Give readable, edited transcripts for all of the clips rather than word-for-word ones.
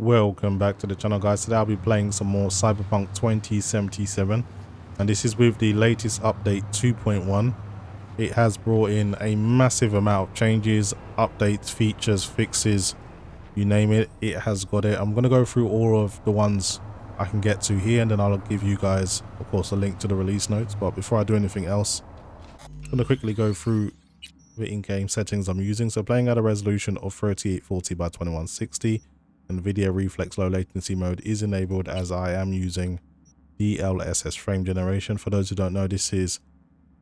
welcome back to the channel, guys. Today I'll be playing some more Cyberpunk 2077, and this is with the latest update 2.1. It has brought in a massive amount of changes, updates, features, fixes, you name it, it has got it. I'm going to go through all of the ones I can get to here, and then I'll give you guys, of course, a link to the release notes. But before I do anything else, I'm going to quickly go through the in-game settings I'm using. So playing at a resolution of 3840 by 2160, NVIDIA Reflex Low Latency mode is enabled, as I am using DLSS frame generation. For those who don't know, this is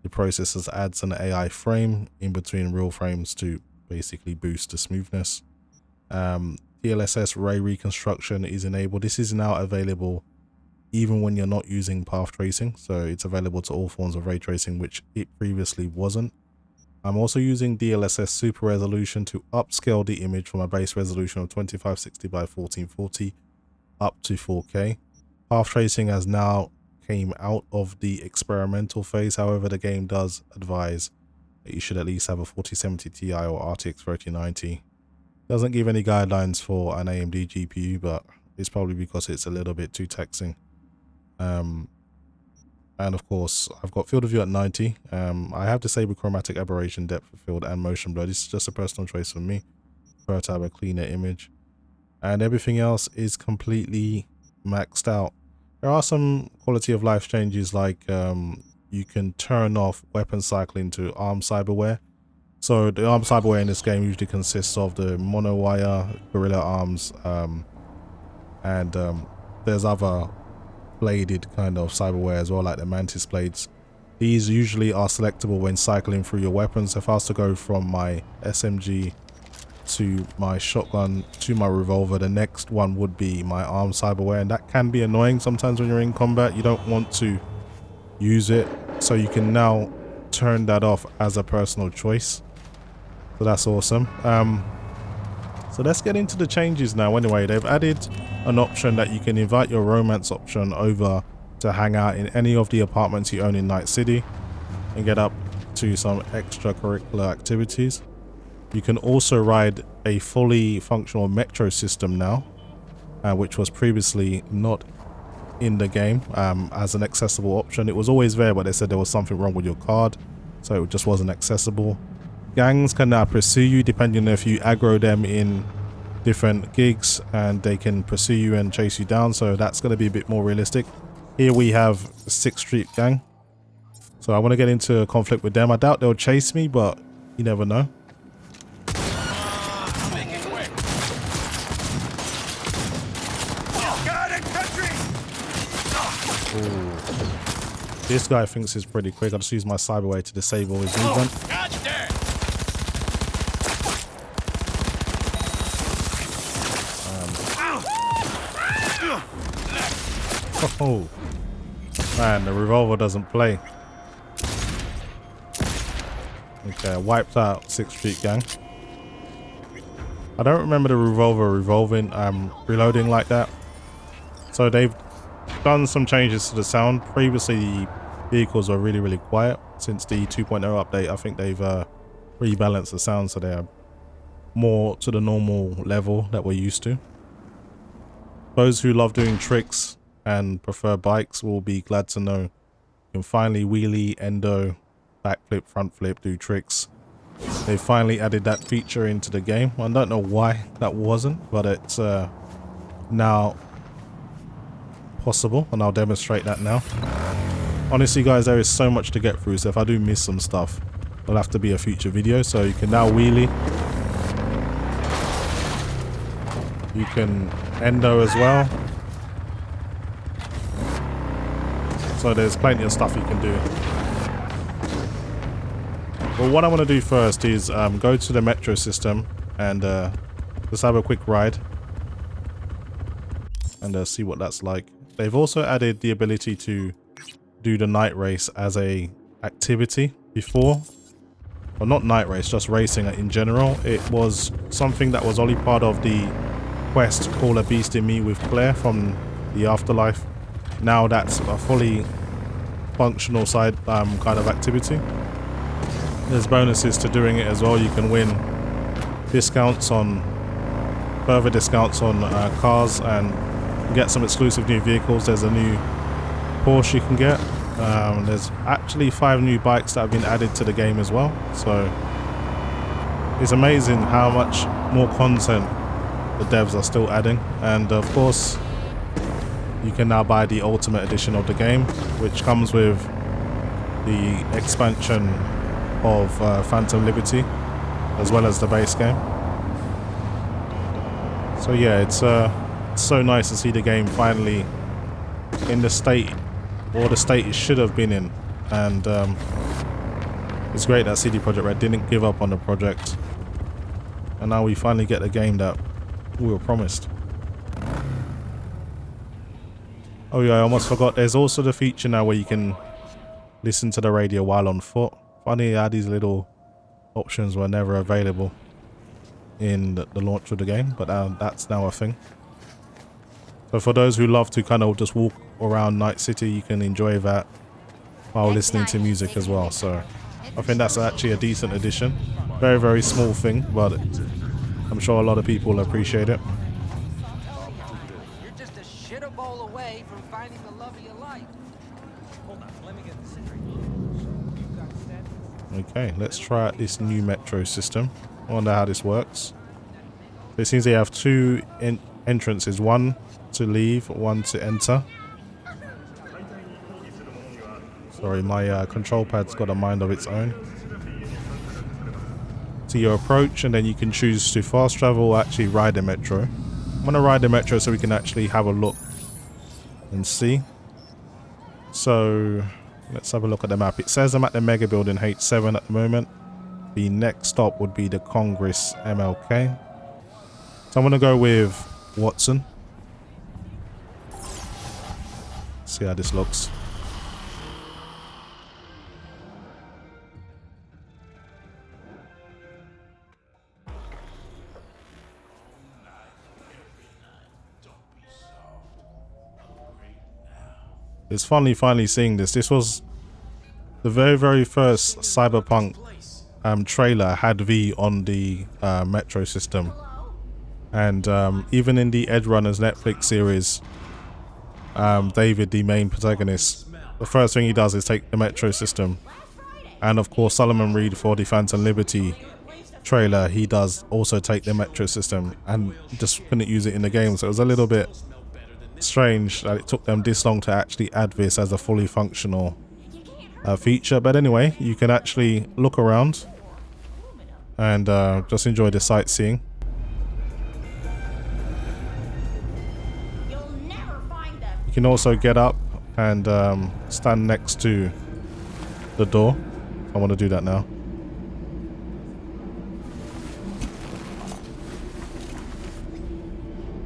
the processor adds an AI frame in between real frames to basically boost the smoothness. DLSS ray reconstruction is enabled. This is now available even when you're not using path tracing, so it's available to all forms of ray tracing, which it previously wasn't. I'm also using DLSS super resolution to upscale the image from a base resolution of 2560 by 1440 up to 4K. Path tracing has now came out of the experimental phase. However, the game does advise that you should at least have a 4070 Ti or RTX 3090. Doesn't give any guidelines for an AMD GPU, but it's probably because it's a little bit too taxing. And of course, I've got field of view at 90. I have disabled chromatic aberration, depth of field, and motion blur. This is just a personal choice for me. Prefer to have a cleaner image. And everything else is completely maxed out. There are some quality of life changes, like you can turn off weapon cycling to ARM cyberware. So the ARM cyberware in this game usually consists of the monowire, gorilla arms, and there's other bladed kind of cyberware as well, like the mantis blades. These usually are selectable when cycling through your weapons. If I was to go from my SMG to my shotgun to my revolver, the next one would be my arm cyberware, and that can be annoying sometimes when you're in combat. You don't want to use it, so you can now turn that off as a personal choice. So that's awesome. So let's get into the changes now. Anyway, they've added an option that you can invite your romance option over to hang out in any of the apartments you own in Night City and get up to some extracurricular activities. You can also ride a fully functional metro system now, which was previously not in the game as an accessible option. It was always there, but they said there was something wrong with your card, so it just wasn't accessible. Gangs can now pursue you depending on if you aggro them in different gigs, and they can pursue you and chase you down, so that's going to be a bit more realistic. Here we have the 6th Street gang, so I want to get into a conflict with them. I doubt they'll chase me, but you never know. Ooh. This guy thinks he's pretty quick. I'll just use my cyberway to disable his movement. Oh man, the revolver doesn't play. Okay, wiped out 6th Street gang. I don't remember the revolver reloading like that. So they've done some changes to the sound. Previously the vehicles were really quiet. Since the 2.0 update, I think they've rebalanced the sound so they're more to the normal level that we're used to. Those who love doing tricks and prefer bikes will be glad to know you can finally wheelie, endo, backflip, front flip, do tricks. They finally added that feature into the game. I don't know why that wasn't, but it's now possible, and I'll demonstrate that now. Honestly guys, there is so much to get through, so if I do miss some stuff, it'll have to be a future video. So you can now wheelie, you can endo as well. So there's plenty of stuff you can do. Well, what I want to do first is go to the metro system and just have a quick ride and see what that's like. They've also added the ability to do the night race as a activity. Before, well, not night race, just racing in general, it was something that was only part of the quest Call a Beast in Me with Claire from the Afterlife. Now that's a fully functional side kind of activity. There's bonuses to doing it as well. You can win discounts on further discounts on cars and get some exclusive new vehicles. There's a new Porsche you can get. There's actually 5 new bikes that have been added to the game as well. So it's amazing how much more content the devs are still adding. And of course, you can now buy the Ultimate Edition of the game, which comes with the expansion of Phantom Liberty, as well as the base game. So yeah, it's so nice to see the game finally in the state, or the state it should have been in. And it's great that CD Projekt Red didn't give up on the project, and now we finally get the game that we were promised. Oh yeah, I almost forgot, there's also the feature now where you can listen to the radio while on foot. Funny how these little options were never available in the launch of the game, but that's now a thing. So for those who love to kind of just walk around Night City, you can enjoy that while listening to music as well. So I think that's actually a decent addition. Very, very small thing, but I'm sure a lot of people will appreciate it. You're just a shitter bowl away from finding the love of your life. Hold on, let me get this straight. Okay, let's try out this new metro system. I wonder how this works. It seems they have 2 entrances, one to leave, one to enter. Sorry, my control pad's got a mind of its own. So you approach, and then you can choose to fast travel or actually ride the metro. I'm going to ride the metro so we can actually have a look and see. So let's have a look at the map. It says I'm at the Mega Building H7 at the moment. The next stop would be the Congress MLK. So I'm going to go with Watson. See how this looks. It's finally seeing this. This was the very first Cyberpunk trailer had V on the Metro system, and even in the Edge Runners Netflix series, David, the main protagonist, the first thing he does is take the Metro system. And of course, Solomon Reed for the Phantom Liberty trailer, he does also take the Metro system and just couldn't use it in the game. So it was a little bit strange that it took them this long to actually add this as a fully functional feature. But anyway, you can actually look around and just enjoy the sightseeing. You can also get up and stand next to the door. I want to do that now.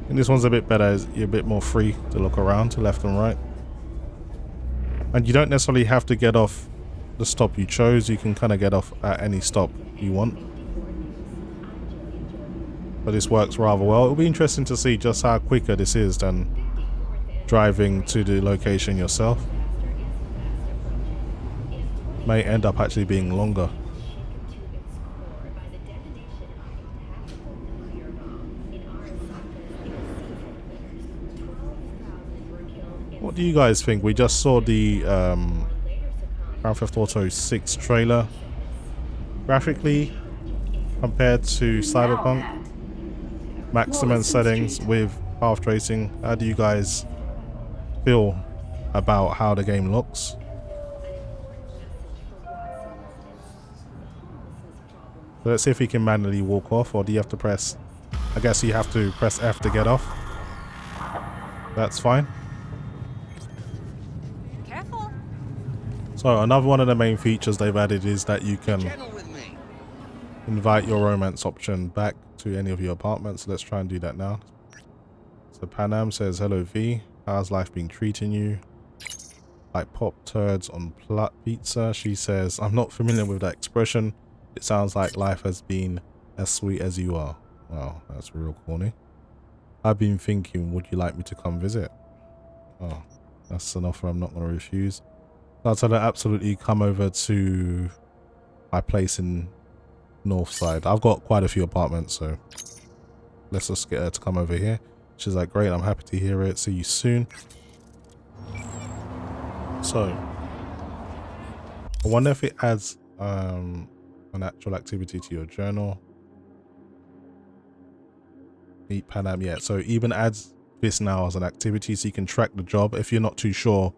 And this one's a bit better. You're a bit more free to look around to left and right. And you don't necessarily have to get off the stop you chose. You can kind of get off at any stop you want. But this works rather well. It'll be interesting to see just how quicker this is than driving to the location yourself. May end up actually being longer. What do you guys think? We just saw the Grand Theft Auto 6 trailer. Graphically, compared to Cyberpunk, maximum settings with path tracing, how do you guys feel about how the game looks? So let's see if we can manually walk off, or do you have to press, I guess you have to press F to get off. That's fine. Careful. So another one of the main features they've added is that you can invite your romance option back to any of your apartments. So let's try and do that now. So Panam says, hello V, how's life been treating you? Like pop turds on pizza. She says, I'm not familiar with that expression. It sounds like life has been as sweet as you are. Wow, that's real corny. I've been thinking, would you like me to come visit? Oh, that's an offer I'm not going to refuse. I'll tell her absolutely come over to my place in Northside. I've got quite a few apartments, so let's just get her to come over here. She's like, great, I'm happy to hear it. See you soon. So I wonder if it adds an actual activity to your journal. Meet Panam, yeah. So even adds this now as an activity, so you can track the job if you're not too sure.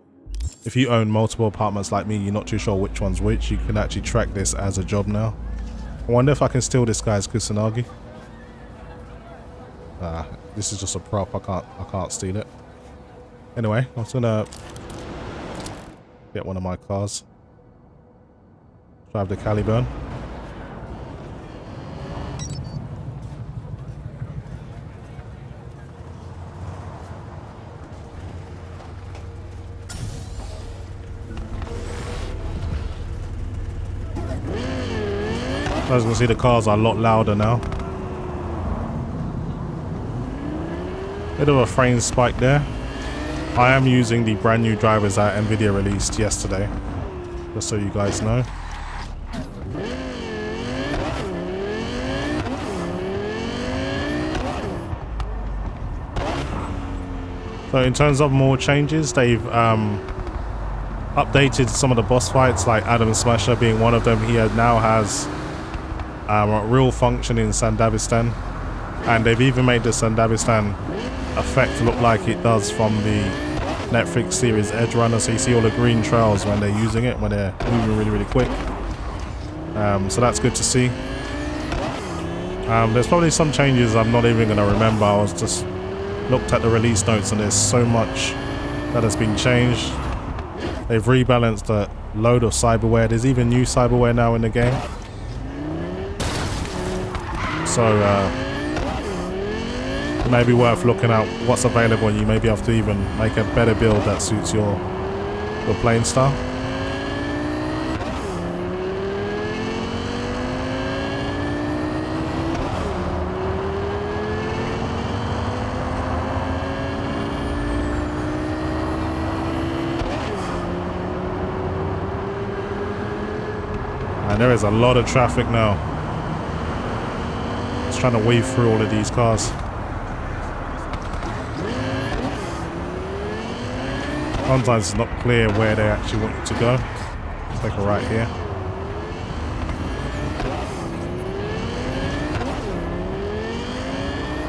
If you own multiple apartments like me, you're not too sure which one's which, you can actually track this as a job now. I wonder if I can steal this guy's Kusanagi. This is just a prop, I can't steal it. Anyway, I'm just gonna get one of my cars. Drive the Caliburn. As you can see, the cars are a lot louder now. Bit of a frame spike there. I am using the brand new drivers that NVIDIA released yesterday, just so you guys know. So in terms of more changes, they've updated some of the boss fights, like Adam Smasher being one of them. He now has a real function in Sandavistan, and they've even made the Sandavistan effect look like it does from the Netflix series Edge Runner. So you see all the green trails when they're using it, when they're moving really quick. So that's good to see. There's probably some changes I'm not even going to remember. I was just looked at the release notes and there's so much that has been changed. They've rebalanced a load of cyberware. There's even new cyberware now in the game. So it may be worth looking at what's available, and you may be able to even make a better build that suits your playing style. And there is a lot of traffic now. Just trying to weave through all of these cars. Sometimes it's not clear where they actually want you to go. Take a right here.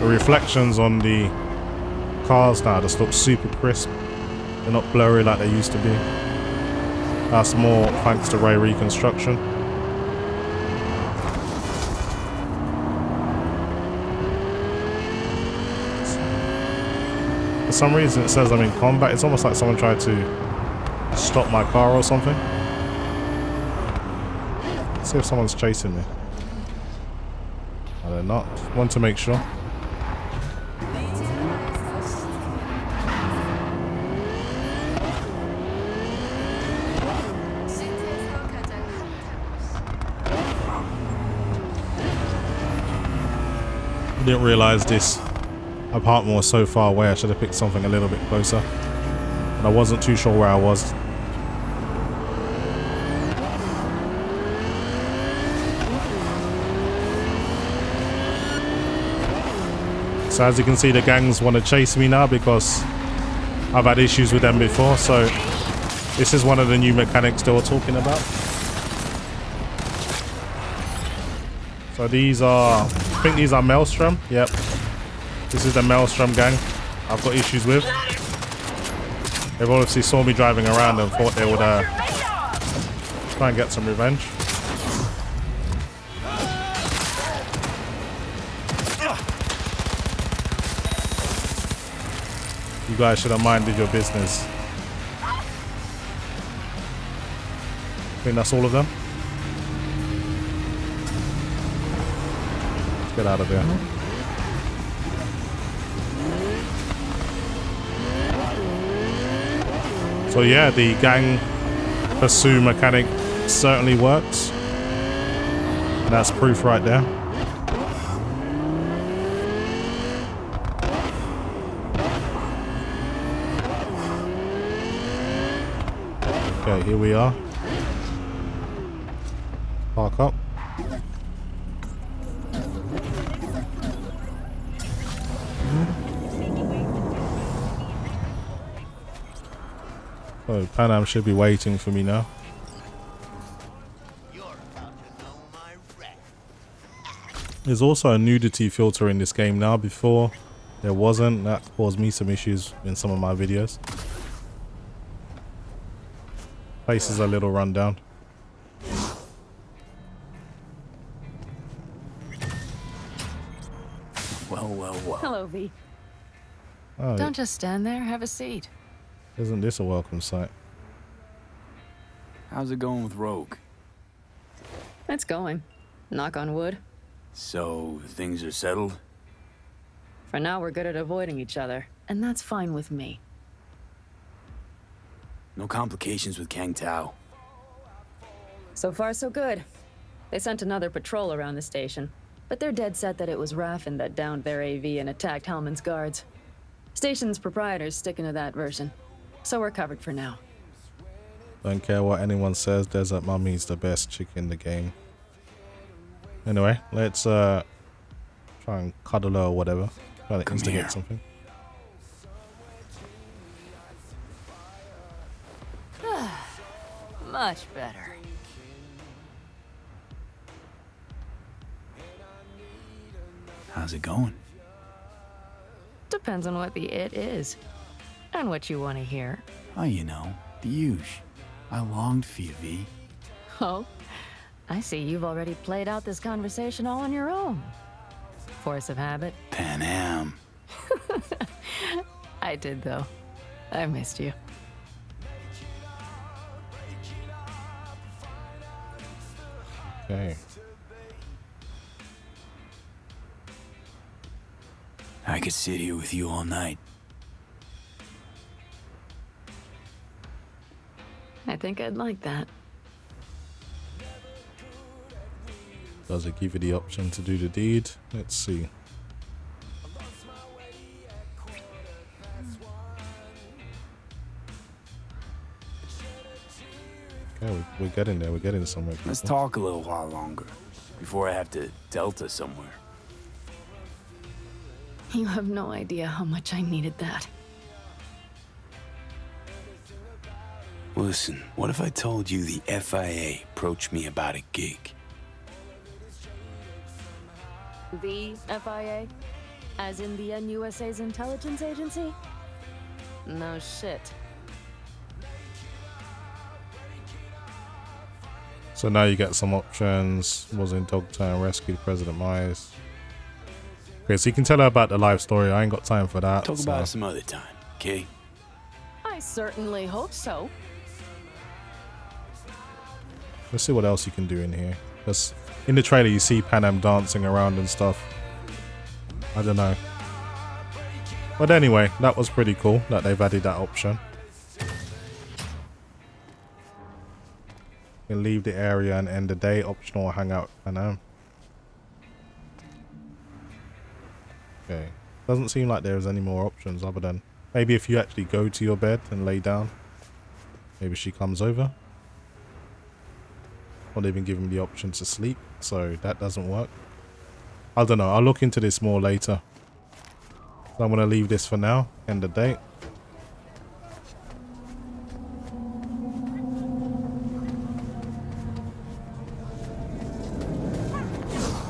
The reflections on the cars now just look super crisp. They're not blurry like they used to be. That's more thanks to Reconstruction. For some reason it says I'm in combat. It's almost like someone tried to stop my car or something. Let's see if someone's chasing me. No, they're not. Want to make sure. Didn't realize this apartment was so far away. I should have picked something a little bit closer, and I wasn't too sure where I was. So as you can see, the gangs want to chase me now because I've had issues with them before. So this is one of the new mechanics they were talking about. So these are, I think these are Maelstrom. Yep. This is the Maelstrom gang I've got issues with. They've obviously saw me driving around and thought they would try and get some revenge. You guys should have minded your business. I think that's all of them. Let's get out of there. So yeah, the gang pursue mechanic certainly works. And that's proof right there. Okay, here we are. Park up. So Pan Am should be waiting for me now. There's also a nudity filter in this game now. Before there wasn't. That caused me some issues in some of my videos. Place is a little run down. Well, well, well. Hello, V. Oh, Don't just stand there. Have a seat. isn't this a welcome sight? How's it going with Rogue? It's going. Knock on wood. So, things are settled? For now, we're good at avoiding each other, and that's fine with me. No complications with Kang Tao? So far, so good. They sent another patrol around the station, but they're dead set that it was Raffen that downed their AV and attacked Hellman's guards. Station's proprietor's sticking to that version, so we're covered for now. Don't care what anyone says, Desert Mummy's the best chick in the game. Anyway, let's try and cuddle her or whatever. Try to Come instigate here. something. Much better. How's it going? Depends on what the it is, and what you want to hear. Oh, you know, the huge. I longed for you, V. Oh, I see you've already played out this conversation all on your own. Force of habit. Pan Am. I did, though. I missed you. Okay. I could sit here with you all night. I think I'd like that. Does it give you the option to do the deed? Let's see. Okay, we're getting there. We're getting somewhere. Let's people. talk a little while longer, before I have to Delta somewhere. You have no idea how much I needed that. Listen, what if I told you the FIA approached me about a gig? The FIA? As in the NUSA's intelligence agency? No shit. So now you get some options. Was in Dogtown, rescued President Myers. Okay, so you can tell her about the life story. I ain't got time for that. Talk so about it some other time, okay? I certainly hope so. let's see what else you can do in here. Because in the trailer you see Pan Am dancing around and stuff. I don't know. But anyway, that was pretty cool that they've added that option. You can leave the area and end the day. Optional hangout with Pan Am. Okay. Doesn't seem like there's any more options other than maybe if you actually go to your bed and lay down. Maybe she comes over. Or they've been given the option to sleep, so that doesn't work. I don't know. I'll look into this more later. So I'm going to leave this for now. End the day.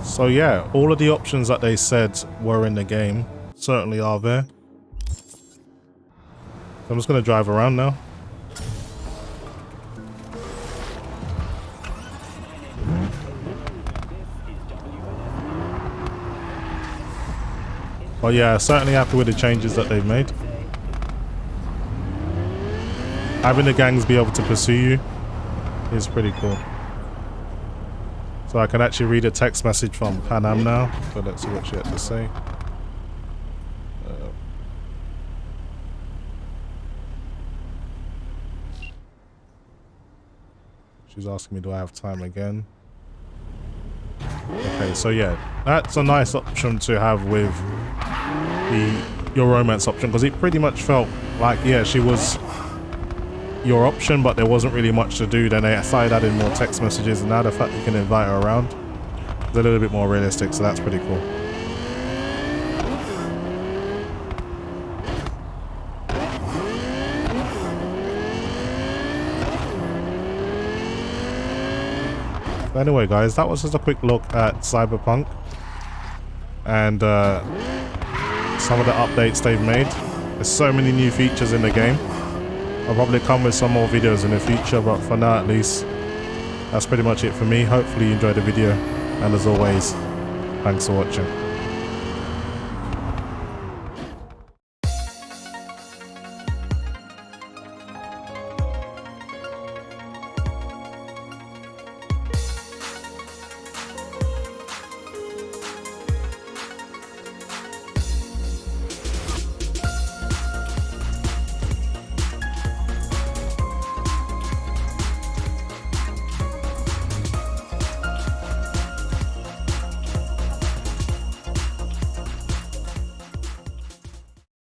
So yeah, all of the options that they said were in the game certainly are there. I'm just going to drive around now. But yeah, certainly happy with the changes that they've made. Having the gangs be able to pursue you is pretty cool. So I can actually read a text message from Pan Am now. So let's see what she had to say. She's asking me, do I have time again? Okay, so yeah, that's a nice option to have with your romance option, because it pretty much felt like, yeah, she was your option, but there wasn't really much to do. Then they started adding more text messages, and now the fact you can invite her around is a little bit more realistic, so that's pretty cool. But anyway, guys, that was just a quick look at Cyberpunk and some of the updates they've made. There's so many new features in the game. I'll probably come with some more videos in the future, but for now at least, that's pretty much it for me. Hopefully you enjoyed the video, and as always, thanks for watching.